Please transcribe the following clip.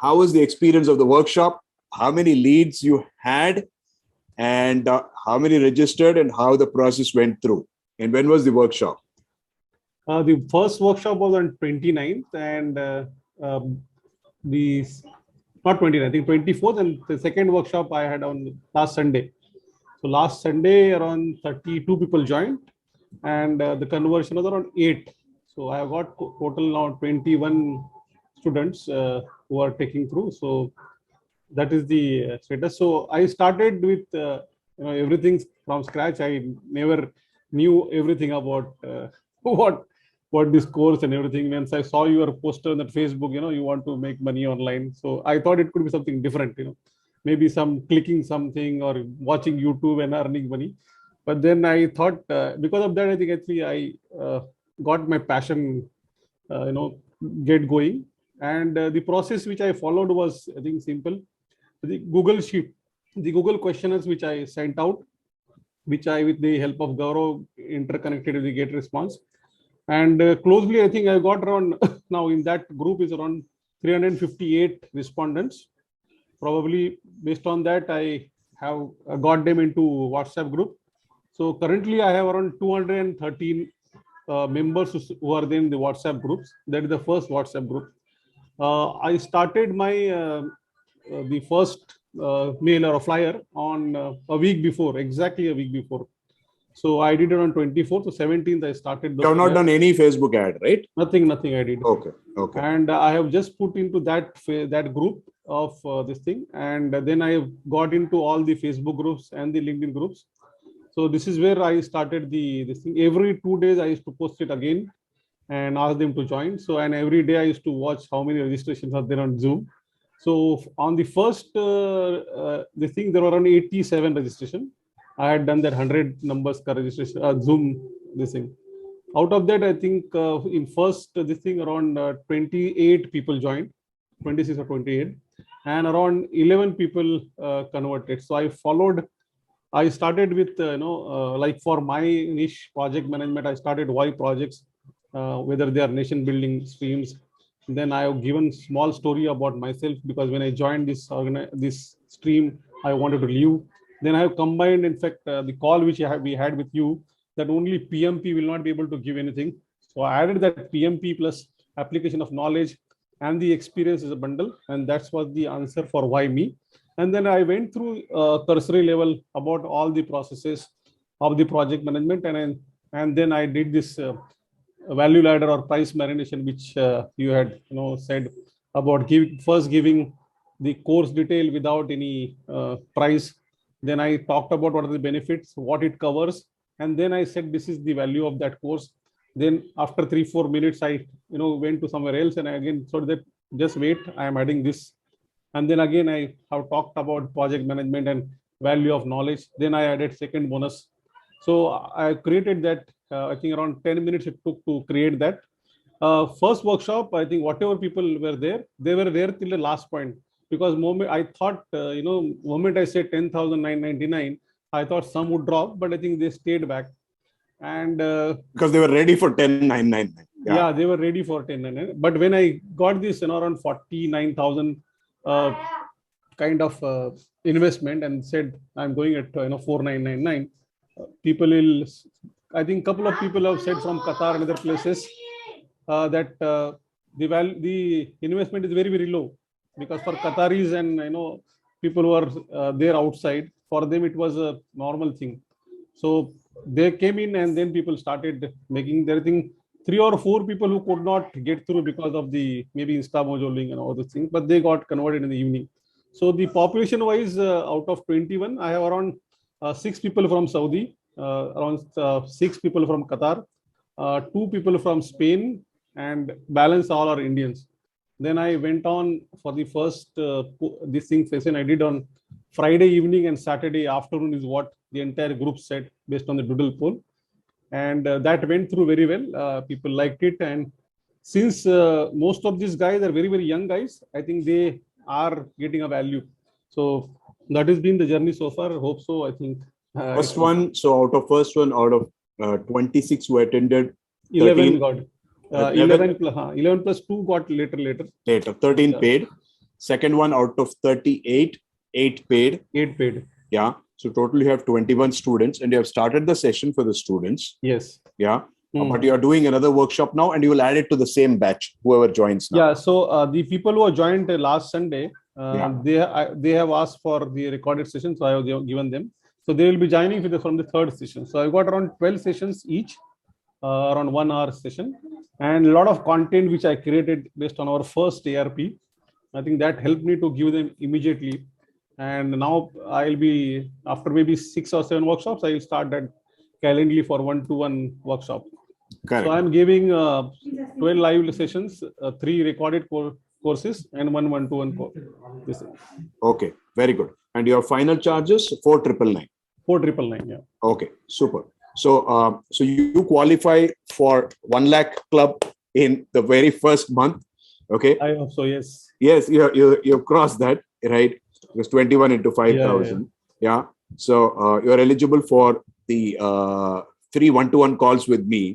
how was the experience of the workshop? How many leads you had, and how many registered, and how the process went through? And when was the workshop? The first workshop was on 29th, and the not 29th, I think 24th, and the second workshop I had on last Sunday. So last Sunday, around 32 people joined, and the conversion was around 8. So I have got total now 21 students who are taking through. So that is the status. So I started with everything from scratch. I never knew everything about what this course and everything. Once I saw your poster on that Facebook, you want to make money online. So I thought it could be something different, maybe some clicking something or watching YouTube and earning money. But then I thought, because of that, I think actually I got my passion, get going. And the process which I followed was, I think, simple. The Google Sheet, the Google questionnaires which I sent out, which I, with the help of Gaurav, interconnected with the Get Response. And closely, I think I got around, now in that group is around 358 respondents. Probably based on that, I have got them into WhatsApp group. So currently I have around 213 members who are there in the WhatsApp groups. That is the first WhatsApp group. I started my the first mail or a flyer on a week before, exactly a week before. So I did it on 24th. So 17th I started. You have not done any Facebook ad, right? Nothing I did. Okay. And I have just put into that group of this thing, and then I got into all the Facebook groups and the LinkedIn groups. So this is where I started this thing. Every 2 days I used to post it again and ask them to join. So, and every day I used to watch how many registrations are there on Zoom. So on the first this thing, there were around 87 registration. I had done that 100 numbers per registration Zoom this thing. Out of that, I think in first this thing around 28 people joined, 26 or 28, and around 11 people converted. So I started with like for my niche project management, I started why projects, whether they are nation building streams. Then I have given small story about myself, because when I joined this stream, I wanted to leave. Then I have combined, in fact, the call which we had with you, that only PMP will not be able to give anything. So I added that PMP plus application of knowledge and the experience as a bundle. And that's what the answer for why me. And then I went through cursory level about all the processes of the project management. And then I did this value ladder or price marination, which you had said about first giving the course detail without any price. Then I talked about what are the benefits, what it covers. And then I said, this is the value of that course. Then after 3-4 minutes, I went to somewhere else, and I again so that just wait, I am adding this. And then again, I have talked about project management and value of knowledge. Then I added second bonus. So I created that. I think around 10 minutes it took to create that. First workshop, I think whatever people were there, they were there till the last point. Because moment I thought, moment I said 10,999, I thought some would drop, but I think they stayed back. And because they were ready for 10,999. Yeah, they were ready for 10,999. But when I got this around 49,000 kind of investment and said I'm going at 4,999, people will. I think a couple of people have said from Qatar and other places that the investment is very, very low, because for Qataris and people who are there outside, for them it was a normal thing. So they came in, and then people started making their thing. 3 or 4 people who could not get through because of the maybe Instamojo link and all those things, but they got converted in the evening. So the population wise, out of 21, I have around 6 people from Saudi, around 6 people from Qatar, 2 people from Spain, and balance all are Indians. Then I went on for the first this thing session I did on Friday evening, and Saturday afternoon is what the entire group said based on the doodle poll. And that went through very well. People liked it. And since most of these guys are very, very young guys, I think they are getting a value. So that has been the journey so far. I hope so. I think. First one, so out of 26 who attended, 11 got. 11 plus 2 got later. 13 paid. Second one out of 38, 8 paid. 8 paid. Yeah. So total you have 21 students and you have started the session for the students. Yes. Yeah. But you are doing another workshop now and you will add it to the same batch, whoever joins now. Yeah. So the people who joined last Sunday, Yeah. they have asked for the recorded session. So I have given them. So they will be joining from the third session. So I've got around 12 sessions each, around 1 hour session, and a lot of content which I created based on our first ARP. I think that helped me to give them immediately. And now I'll be, after maybe 6 or 7 workshops, I will start that Calendly for 1-to-1 workshop. Correct. So I'm giving 12 live sessions, 3 recorded courses, and 1-to-1 course. Okay, very good. And your final charges 4,999. 4,999. Yeah. Okay, super. So, so you qualify for 1 lakh club in the very first month. Okay. I hope so. Yes. Yes, you crossed that, right? It was 21 into 5,000. Yeah. So you're eligible for the 3 1-to-1 calls with me.